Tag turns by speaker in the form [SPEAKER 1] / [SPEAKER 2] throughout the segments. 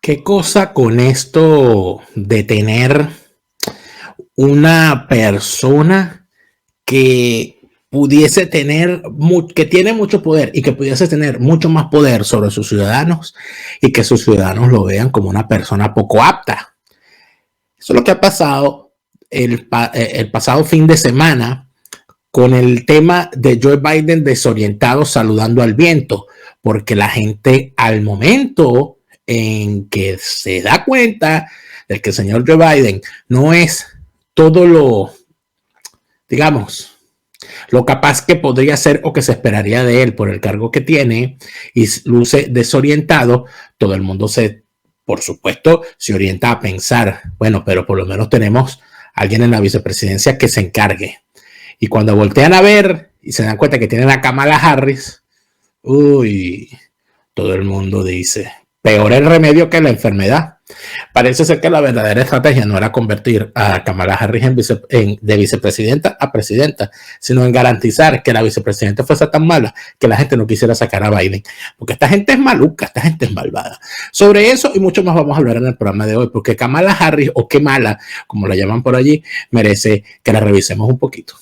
[SPEAKER 1] ¿Qué cosa con esto de tener una persona que pudiese tener, que tiene mucho poder y que pudiese tener mucho más poder sobre sus ciudadanos y que sus ciudadanos lo vean como una persona poco apta? Eso es lo que ha pasado el pasado fin de semana con el tema de Joe Biden desorientado saludando al viento, porque la gente al momento en que se da cuenta de que el señor Joe Biden no es todo lo, digamos, lo capaz que podría ser o que se esperaría de él por el cargo que tiene y luce desorientado, todo el mundo por supuesto, se orienta a pensar, bueno, pero por lo menos tenemos a alguien en la vicepresidencia que se encargue. Y cuando voltean a ver y se dan cuenta que tienen a Kamala Harris, uy, todo el mundo dice, peor el remedio que la enfermedad. Parece ser que la verdadera estrategia no era convertir a Kamala Harris de vicepresidenta a presidenta, sino en garantizar que la vicepresidenta fuese tan mala que la gente no quisiera sacar a Biden. Porque esta gente es maluca, esta gente es malvada. Sobre eso y mucho más vamos a hablar en el programa de hoy, porque Kamala Harris, o Kemala, como la llaman por allí, merece que la revisemos un poquito.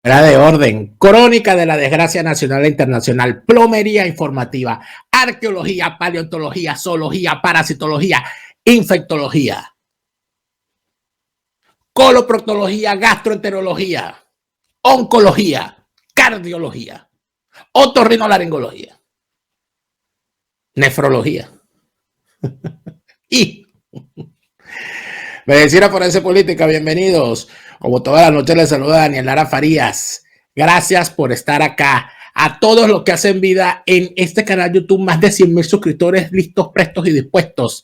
[SPEAKER 1] Era de orden, crónica de la desgracia nacional e internacional, plomería informativa, arqueología, paleontología, zoología, parasitología, infectología, coloproctología, gastroenterología, oncología, cardiología, otorrinolaringología, nefrología y Medicina Forense Política. Bienvenidos. Como toda la noche les saluda Daniel Lara Farías. Gracias por estar acá. A todos los que hacen vida en este canal YouTube, más de 100,000 suscriptores listos, prestos y dispuestos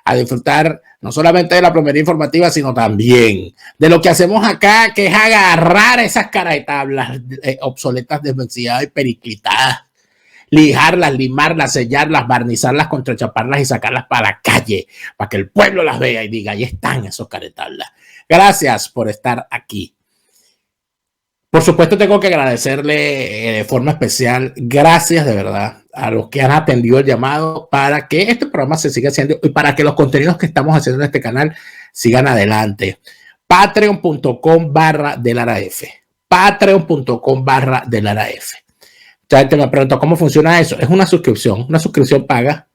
[SPEAKER 1] a disfrutar no solamente de la plomería informativa, sino también de lo que hacemos acá, que es agarrar esas caras de tablas obsoletas, desvencidas y periclitadas, lijarlas, limarlas, sellarlas, barnizarlas, contrachaparlas y sacarlas para la calle, para que el pueblo las vea y diga, ahí están esos caretablas. Gracias por estar aquí. Por supuesto, tengo que agradecerle de forma especial, gracias de verdad a los que han atendido el llamado para que este programa se siga haciendo y para que los contenidos que estamos haciendo en este canal sigan adelante. Patreon.com/DelaraF. Patreon.com/DelaraF. Mucha gente me pregunta cómo funciona eso. Es una suscripción paga,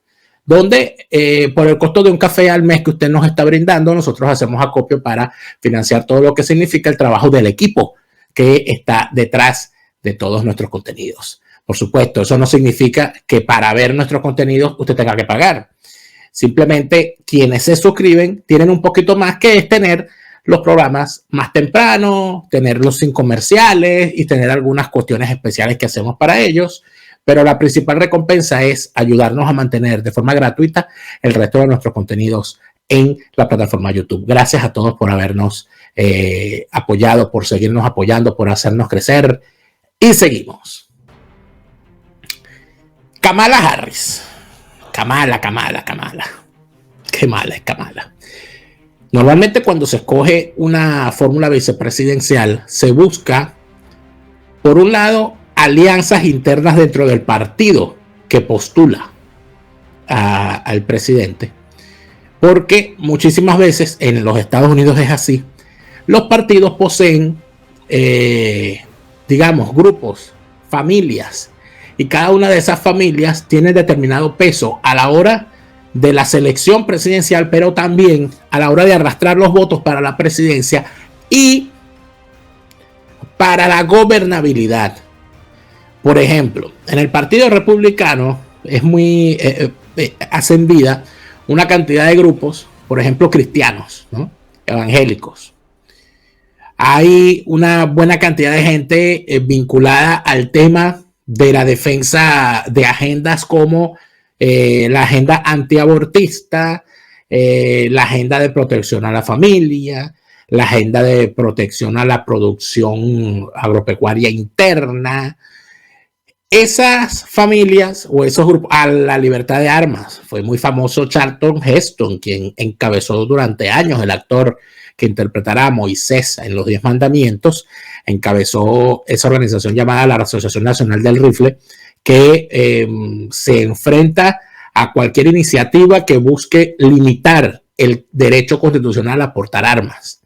[SPEAKER 1] donde por el costo de un café al mes que usted nos está brindando, nosotros hacemos acopio para financiar todo lo que significa el trabajo del equipo que está detrás de todos nuestros contenidos. Por supuesto, eso no significa que para ver nuestros contenidos usted tenga que pagar. Simplemente quienes se suscriben tienen un poquito más, que es tener los programas más temprano, tenerlos sin comerciales y tener algunas cuestiones especiales que hacemos para ellos. Pero la principal recompensa es ayudarnos a mantener de forma gratuita el resto de nuestros contenidos en la plataforma YouTube. Gracias a todos por habernos apoyado, por seguirnos apoyando, por hacernos crecer. Y seguimos. Kamala Harris. Kamala. Qué mala es Kamala. Normalmente cuando se escoge una fórmula vicepresidencial, se busca, por un lado, alianzas internas dentro del partido que postula al presidente, porque muchísimas veces en los Estados Unidos es así. Los partidos poseen, digamos, grupos, familias, y cada una de esas familias tiene determinado peso a la hora de la selección presidencial, pero también a la hora de arrastrar los votos para la presidencia y para la gobernabilidad. Por ejemplo, en el Partido Republicano es muy hacen vida una cantidad de grupos, por ejemplo, cristianos, ¿no? Evangélicos. Hay una buena cantidad de gente vinculada al tema de la defensa de agendas como la agenda antiabortista, la agenda de protección a la familia, la agenda de protección a la producción agropecuaria interna. Esas familias o esos grupos, a la libertad de armas, fue muy famoso Charlton Heston, quien encabezó durante años, el actor que interpretará a Moisés en los 10 mandamientos, encabezó esa organización llamada la Asociación Nacional del Rifle, que se enfrenta a cualquier iniciativa que busque limitar el derecho constitucional a portar armas.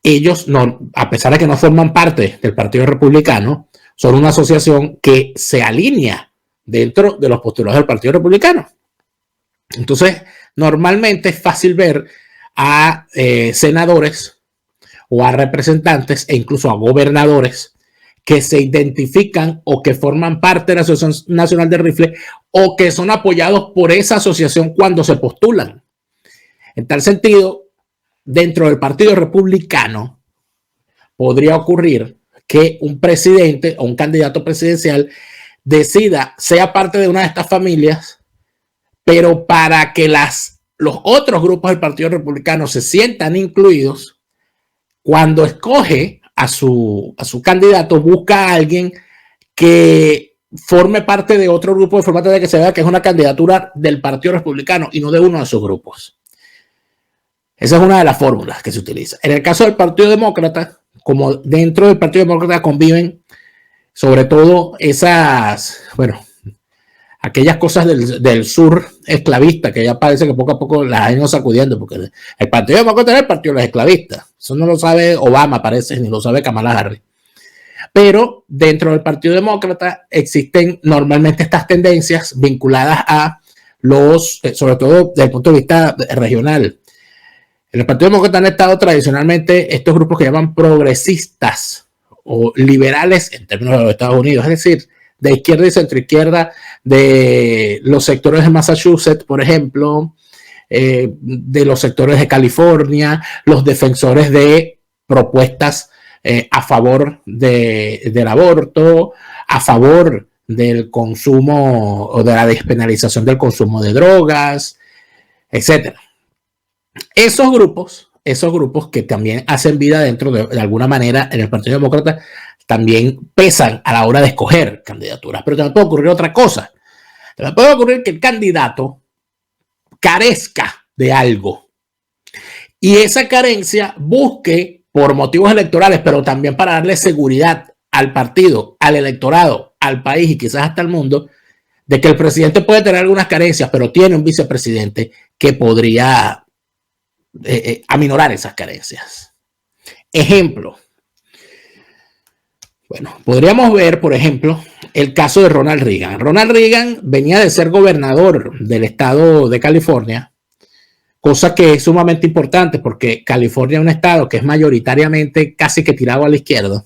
[SPEAKER 1] Ellos, no, a pesar de que no forman parte del Partido Republicano, son una asociación que se alinea dentro de los postulados del Partido Republicano. Entonces, normalmente es fácil ver a senadores o a representantes e incluso a gobernadores que se identifican o que forman parte de la Asociación Nacional de Rifle o que son apoyados por esa asociación cuando se postulan. En tal sentido, dentro del Partido Republicano podría ocurrir que un presidente o un candidato presidencial decida, sea parte de una de estas familias, pero para que los otros grupos del Partido Republicano se sientan incluidos, cuando escoge a su candidato, busca a alguien que forme parte de otro grupo de forma de que se vea que es una candidatura del Partido Republicano y no de uno de sus grupos. Esa es una de las fórmulas que se utiliza. En el caso del Partido Demócrata, como dentro del Partido Demócrata conviven sobre todo aquellas cosas del sur esclavista, que ya parece que poco a poco las han ido sacudiendo, porque el Partido Demócrata es el partido de los esclavistas. Eso no lo sabe Obama, parece, ni lo sabe Kamala Harris. Pero dentro del Partido Demócrata existen normalmente estas tendencias vinculadas a sobre todo desde el punto de vista regional. En el Partido Demócrata han estado tradicionalmente estos grupos que llaman progresistas o liberales en términos de los Estados Unidos, es decir, de izquierda y centroizquierda, de los sectores de Massachusetts, por ejemplo, de los sectores de California, los defensores de propuestas a favor del aborto, a favor del consumo o de la despenalización del consumo de drogas, etc. Esos grupos que también hacen vida dentro de alguna manera en el Partido Demócrata, también pesan a la hora de escoger candidaturas. Pero también puede ocurrir otra cosa. También puede ocurrir que el candidato carezca de algo y esa carencia busque por motivos electorales, pero también para darle seguridad al partido, al electorado, al país y quizás hasta al mundo, de que el presidente puede tener algunas carencias, pero tiene un vicepresidente que podría aminorar esas carencias. Ejemplo. Bueno, podríamos ver, por ejemplo, el caso de Ronald Reagan. Ronald Reagan venía de ser gobernador del estado de California, cosa que es sumamente importante porque California es un estado que es mayoritariamente casi que tirado a la izquierda.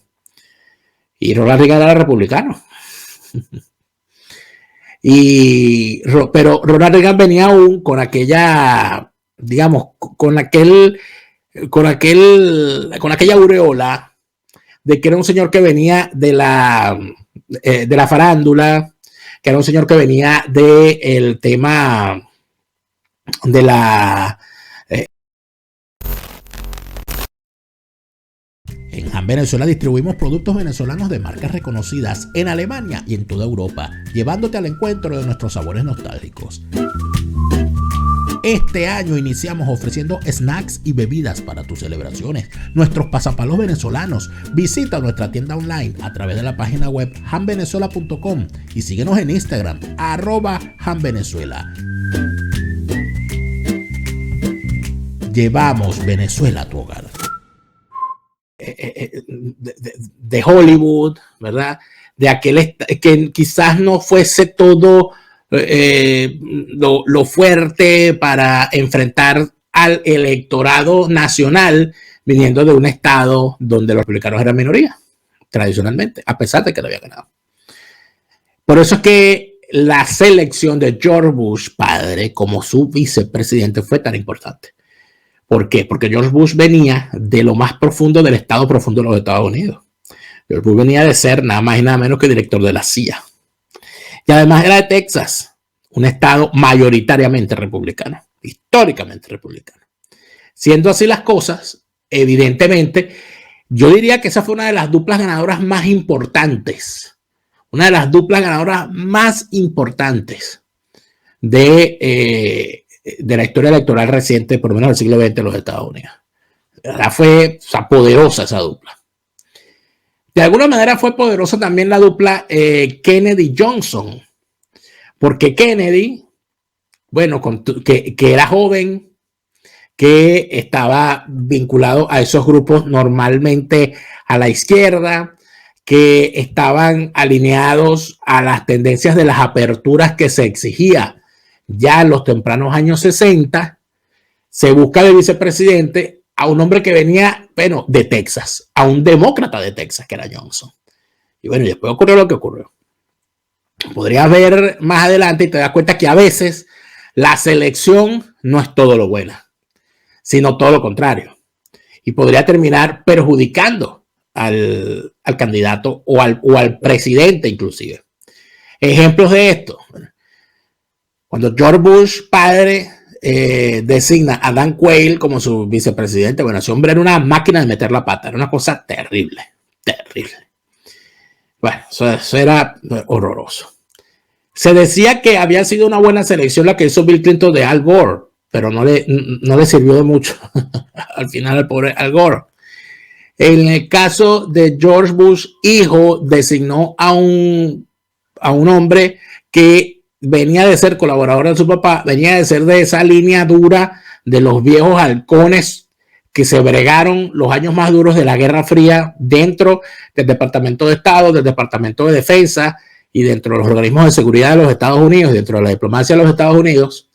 [SPEAKER 1] Y Ronald Reagan era republicano. Pero Ronald Reagan venía aún con aquella, digamos, con aquella aureola de que era un señor que venía de la farándula, que era un señor que venía del tema de la... En Han Venezuela distribuimos productos venezolanos de marcas reconocidas en Alemania y en toda Europa, llevándote al encuentro de nuestros sabores nostálgicos. Este año iniciamos ofreciendo snacks y bebidas para tus celebraciones. Nuestros pasapalos venezolanos. Visita nuestra tienda online a través de la página web hanvenezuela.com y síguenos en Instagram @hanvenezuela. Llevamos Venezuela a tu hogar. De Hollywood, ¿verdad? De aquel que quizás no fuese todo lo fuerte para enfrentar al electorado nacional viniendo de un estado donde los republicanos eran minoría, tradicionalmente, a pesar de que lo había ganado. Por eso es que la selección de George Bush padre como su vicepresidente fue tan importante. ¿Por qué? Porque George Bush venía de lo más profundo del estado profundo de los Estados Unidos. George Bush venía de ser nada más y nada menos que director de la CIA. Y además era de Texas, un estado mayoritariamente republicano, históricamente republicano. Siendo así las cosas, evidentemente, yo diría que esa fue una de las duplas ganadoras más importantes. Una de las duplas ganadoras más importantes de la historia electoral reciente, por lo menos del siglo XX de los Estados Unidos. Fue, o sea, poderosa esa dupla. De alguna manera fue poderosa también la dupla Kennedy-Johnson, porque Kennedy, bueno, que era joven, que estaba vinculado a esos grupos normalmente a la izquierda, que estaban alineados a las tendencias de las aperturas que se exigía ya en los tempranos años 60, se busca de vicepresidente a un hombre que venía, bueno, de Texas, a un demócrata de Texas, que era Johnson. Y bueno, y después ocurrió lo que ocurrió. Podrías ver más adelante y te das cuenta que a veces la selección no es todo lo buena, sino todo lo contrario. Y podría terminar perjudicando al candidato o al presidente inclusive. Ejemplos de esto. Cuando George Bush padre designa a Dan Quayle como su vicepresidente, bueno, ese hombre era una máquina de meter la pata, era una cosa terrible, terrible. Bueno, eso era horroroso. Se decía que había sido una buena selección la que hizo Bill Clinton de Al Gore, pero no le sirvió de mucho al final al pobre Al Gore. En el caso de George Bush, hijo, designó a un hombre que venía de ser colaborador de su papá, venía de ser de esa línea dura de los viejos halcones que se bregaron los años más duros de la Guerra Fría dentro del Departamento de Estado, del Departamento de Defensa y dentro de los organismos de seguridad de los Estados Unidos, dentro de la diplomacia de los Estados Unidos,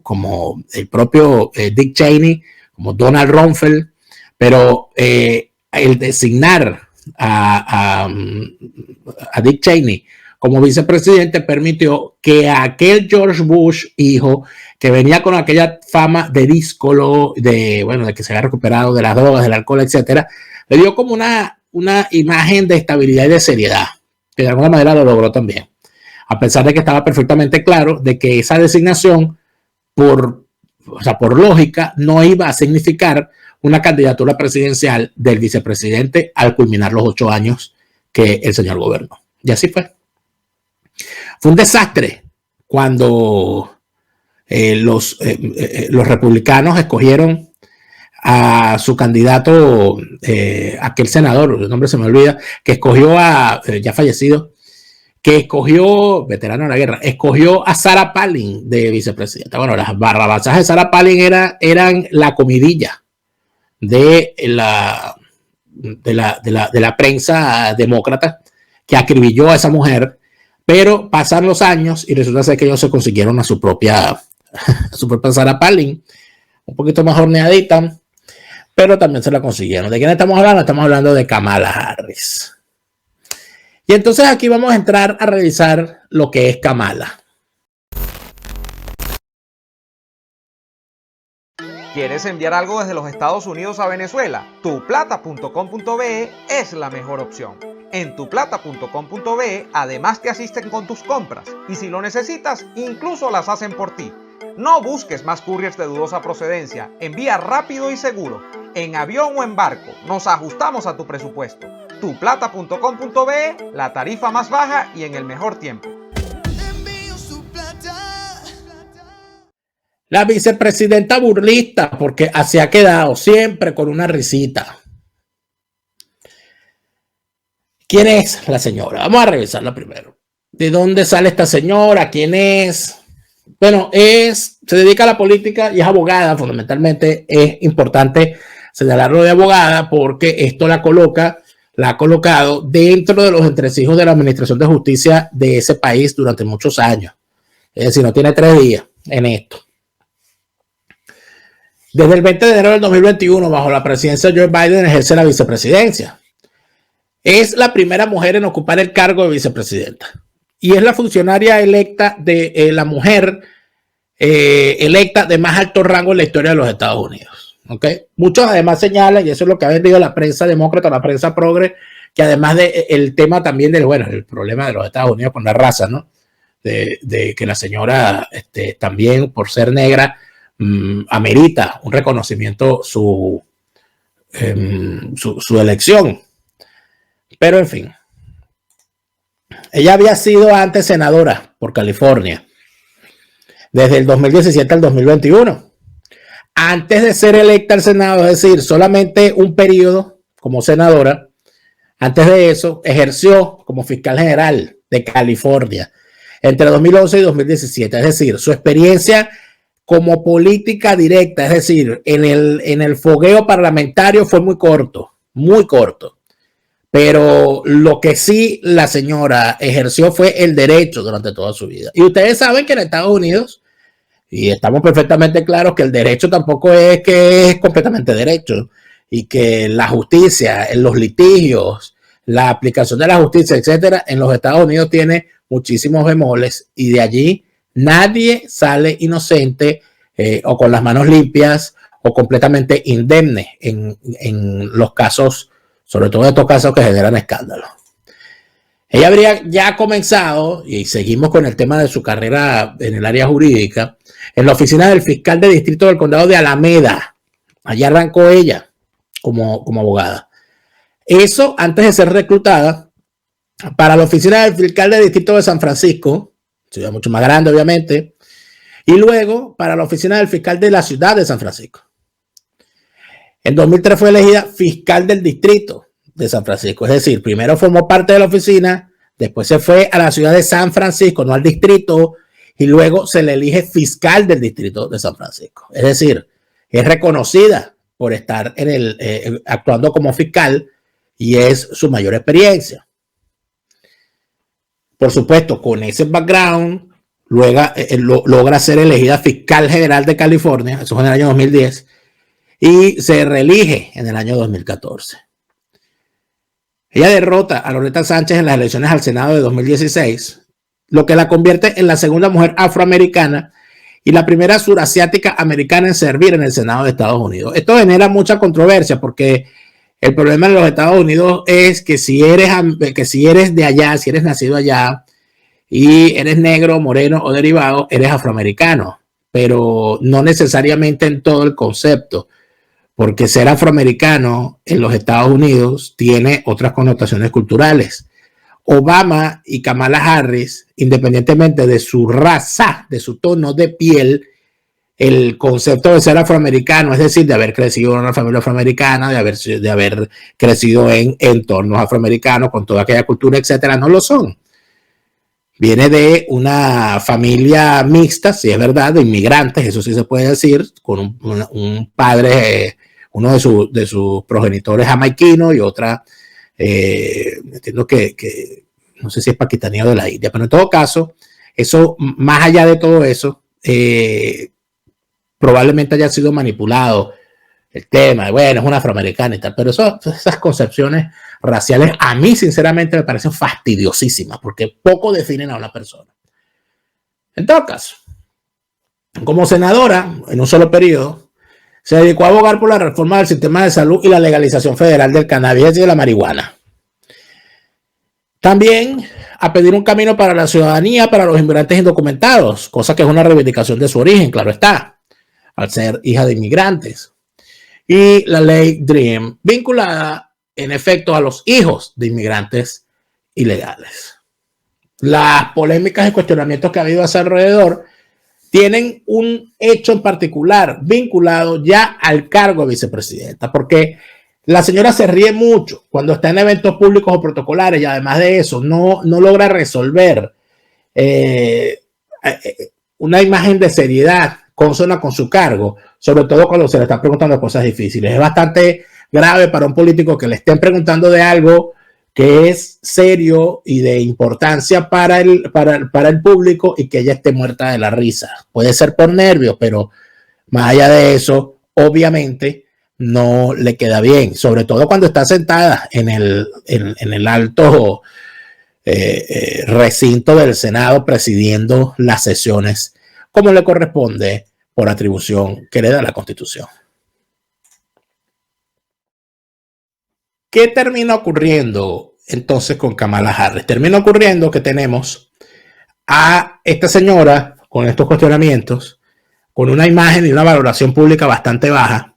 [SPEAKER 1] como el propio Dick Cheney, como Donald Rumsfeld, pero el designar a Dick Cheney como vicepresidente permitió que aquel George Bush hijo, que venía con aquella fama de díscolo, de que se había recuperado de las drogas, del alcohol, etcétera, le dio como una imagen de estabilidad y de seriedad, que de alguna manera lo logró también, a pesar de que estaba perfectamente claro de que esa designación, por lógica, no iba a significar una candidatura presidencial del vicepresidente al culminar los 8 años que el señor gobernó. Y así fue. Fue un desastre cuando los republicanos escogieron a su candidato, aquel senador, el nombre se me olvida, que escogió ya fallecido, que escogió, veterano de la guerra, escogió a Sarah Palin de vicepresidenta. Bueno, las barrabasadas de Sarah Palin eran la comidilla de la prensa demócrata, que acribilló a esa mujer. Pero pasan los años y resulta ser que ellos se consiguieron a su propia Sarah Palin, un poquito más horneadita, pero también se la consiguieron. ¿De quién estamos hablando? Estamos hablando de Kamala Harris. Y entonces aquí vamos a entrar a revisar lo que es Kamala.
[SPEAKER 2] ¿Quieres enviar algo desde los Estados Unidos a Venezuela? Tuplata.com.be es la mejor opción. En tuplata.com.be además te asisten con tus compras y si lo necesitas, incluso las hacen por ti. No busques más couriers de dudosa procedencia, envía rápido y seguro, en avión o en barco, nos ajustamos a tu presupuesto. Tuplata.com.be, la tarifa más baja y en el mejor tiempo.
[SPEAKER 1] La vicepresidenta burlista, porque así ha quedado, siempre con una risita. ¿Quién es la señora? Vamos a revisarla primero. ¿De dónde sale esta señora? ¿Quién es? Bueno, se dedica a la política y es abogada. Fundamentalmente es importante señalarlo de abogada porque esto la ha colocado dentro de los entresijos de la Administración de Justicia de ese país durante muchos años. Es decir, no tiene 3 días en esto. Desde el 20 de enero del 2021, bajo la presidencia de Joe Biden, ejerce la vicepresidencia. Es la primera mujer en ocupar el cargo de vicepresidenta y es la funcionaria electa la mujer electa de más alto rango en la historia de los Estados Unidos. ¿Okay? Muchos además señalan, y eso es lo que ha vendido la prensa demócrata, la prensa progre, que además del tema también el problema de los Estados Unidos con la raza, ¿no? De que la señora también por ser negra amerita un reconocimiento su elección. Pero en fin, ella había sido antes senadora por California desde el 2017 al 2021. antes de ser electa al Senado, es decir, solamente un periodo como senadora, antes de eso ejerció como fiscal general de California entre 2011 y 2017. Es decir, su experiencia como política directa, es decir, en el fogueo parlamentario fue muy corto, muy corto. Pero lo que sí la señora ejerció fue el derecho durante toda su vida. Y ustedes saben que en Estados Unidos, y estamos perfectamente claros que el derecho tampoco es que es completamente derecho, y que la justicia, en los litigios, la aplicación de la justicia, etcétera, en los Estados Unidos tiene muchísimos bemoles, y de allí nadie sale inocente o con las manos limpias o completamente indemne en los casos, sobre todo en estos casos que generan escándalo. Ella habría ya comenzado, y seguimos con el tema de su carrera en el área jurídica, en la oficina del fiscal de distrito del condado de Alameda. Allí arrancó ella como abogada. Eso antes de ser reclutada para la oficina del fiscal de distrito de San Francisco, ciudad mucho más grande obviamente, y luego para la oficina del fiscal de la ciudad de San Francisco. En 2003 fue elegida fiscal del distrito de San Francisco, es decir, primero formó parte de la oficina, después se fue a la ciudad de San Francisco, no al distrito, y luego se le elige fiscal del distrito de San Francisco. Es decir, es reconocida por estar actuando como fiscal y es su mayor experiencia. Por supuesto, con ese background, luego logra ser elegida fiscal general de California, eso fue en el año 2010, y se reelige en el año 2014. Ella derrota a Loretta Sánchez en las elecciones al Senado de 2016, lo que la convierte en la segunda mujer afroamericana y la primera surasiática americana en servir en el Senado de Estados Unidos. Esto genera mucha controversia porque el problema en los Estados Unidos es que si eres de allá, si eres nacido allá y eres negro, moreno o derivado, eres afroamericano, pero no necesariamente en todo el concepto, porque ser afroamericano en los Estados Unidos tiene otras connotaciones culturales. Obama y Kamala Harris, independientemente de su raza, de su tono de piel, el concepto de ser afroamericano, es decir, de haber crecido en una familia afroamericana, de haber crecido en entornos afroamericanos, con toda aquella cultura, etcétera, no lo son. Viene de una familia mixta, si es verdad, de inmigrantes, eso sí se puede decir, con un padre, uno de sus progenitores jamaiquino y otra, entiendo que no sé si es paquistanía o de la India, pero en todo caso, eso, más allá de todo eso, probablemente haya sido manipulado el tema, bueno, es una afroamericana y tal, pero esas concepciones raciales a mí sinceramente me parecen fastidiosísimas porque poco definen a una persona. En todo caso, como senadora, en un solo periodo, se dedicó a abogar por la reforma del sistema de salud y la legalización federal del cannabis y de la marihuana. También a pedir un camino para la ciudadanía para los inmigrantes indocumentados, cosa que es una reivindicación de su origen, claro está, al ser hija de inmigrantes. Y la ley DREAM, vinculada en efecto a los hijos de inmigrantes ilegales. Las polémicas y cuestionamientos que ha habido a su alrededor tienen un hecho en particular vinculado ya al cargo de vicepresidenta, porque la señora se ríe mucho cuando está en eventos públicos o protocolares y además de eso no logra resolver una imagen de seriedad consona con su cargo, sobre todo cuando se le están preguntando cosas difíciles. Es bastante grave para un político que le estén preguntando de algo que es serio y de importancia para el público y que ella esté muerta de la risa. Puede ser por nervios, pero más allá de eso, obviamente no le queda bien, sobre todo cuando está sentada en el alto recinto del Senado presidiendo las sesiones como le corresponde por atribución que le da la Constitución. ¿Qué termina ocurriendo entonces con Kamala Harris? Termina ocurriendo que tenemos a esta señora con estos cuestionamientos, con una imagen y una valoración pública bastante baja,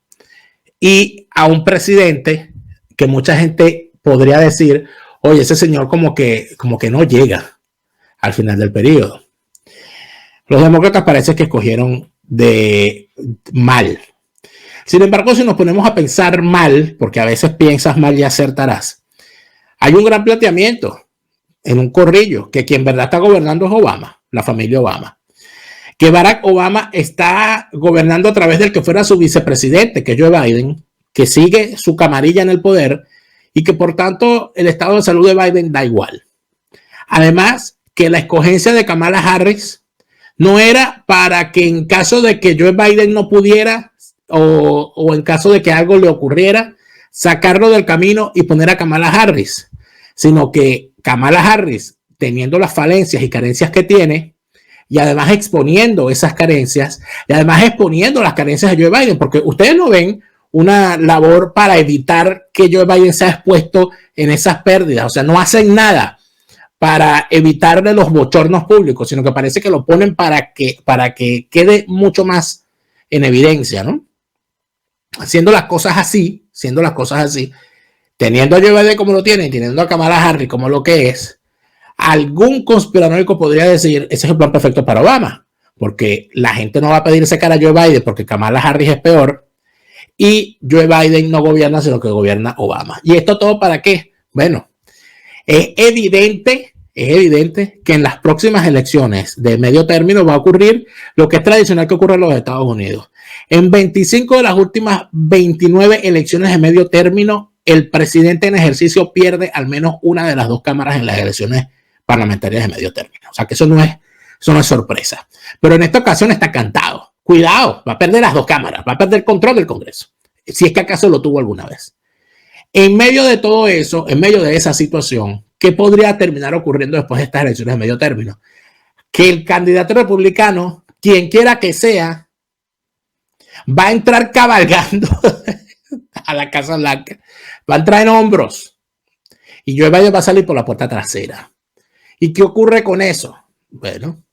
[SPEAKER 1] y a un presidente que mucha gente podría decir, oye, ese señor como que no llega al final del periodo. Los demócratas parece que escogieron mal Sin embargo, si nos ponemos a pensar mal, porque a veces piensas mal y acertarás, hay un gran planteamiento en un corrillo que quien en verdad está gobernando es Obama, la familia Obama. Que Barack Obama está gobernando a través del que fuera su vicepresidente, que es Joe Biden, que sigue su camarilla en el poder y que por tanto el estado de salud de Biden da igual. Además, que la escogencia de Kamala Harris no era para que en caso de que Joe Biden no pudiera o en caso de que algo le ocurriera, sacarlo del camino y poner a Kamala Harris, sino que Kamala Harris, teniendo las falencias y carencias que tiene, y además exponiendo esas carencias, y además exponiendo las carencias de Joe Biden, porque ustedes no ven una labor para evitar que Joe Biden sea expuesto en esas pérdidas, o sea, no hacen nada para evitarle los bochornos públicos, sino que parece que lo ponen para que quede mucho más en evidencia, ¿no? Haciendo las cosas así, teniendo a Joe Biden como lo tiene, teniendo a Kamala Harris como lo que es, algún conspiranoico podría decir, ese es el plan perfecto para Obama, porque la gente no va a pedir sacar a Joe Biden porque Kamala Harris es peor y Joe Biden no gobierna, sino que gobierna Obama. ¿Y esto todo para qué? Bueno, es evidente que en las próximas elecciones de medio término va a ocurrir lo que es tradicional que ocurre en los Estados Unidos. En 25 de las últimas 29 elecciones de medio término, el presidente en ejercicio pierde al menos una de las dos cámaras en las elecciones parlamentarias de medio término. O sea que eso no es sorpresa. Pero en esta ocasión está cantado. Cuidado, va a perder las dos cámaras, va a perder el control del Congreso, si es que acaso lo tuvo alguna vez. En medio de todo eso, en medio de esa situación, ¿qué podría terminar ocurriendo después de estas elecciones de medio término? Que el candidato republicano, quien quiera que sea, va a entrar cabalgando a la Casa Blanca, va a entrar en hombros y Joe Biden va a salir por la puerta trasera. ¿Y qué ocurre con eso? Bueno,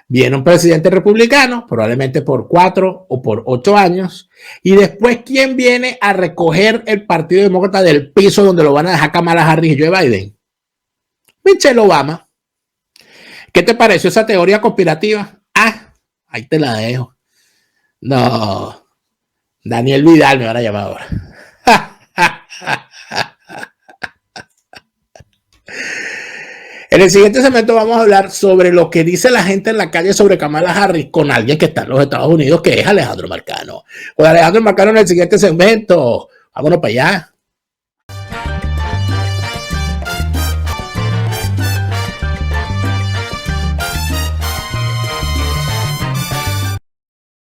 [SPEAKER 1] viene un presidente republicano, probablemente por 4 o por 8 años, y después, ¿quién viene a recoger el Partido Demócrata del piso donde lo van a dejar Kamala Harris y Joe Biden? Michelle Obama. ¿Qué te pareció esa teoría conspirativa? Ah, ahí te la dejo. No, Daniel Vidal me van a llamar ahora. En el siguiente segmento vamos a hablar sobre lo que dice la gente en la calle sobre Kamala Harris con alguien que está en los Estados Unidos, que es Alejandro Marcano. Con Alejandro Marcano en el siguiente segmento. Vámonos para allá.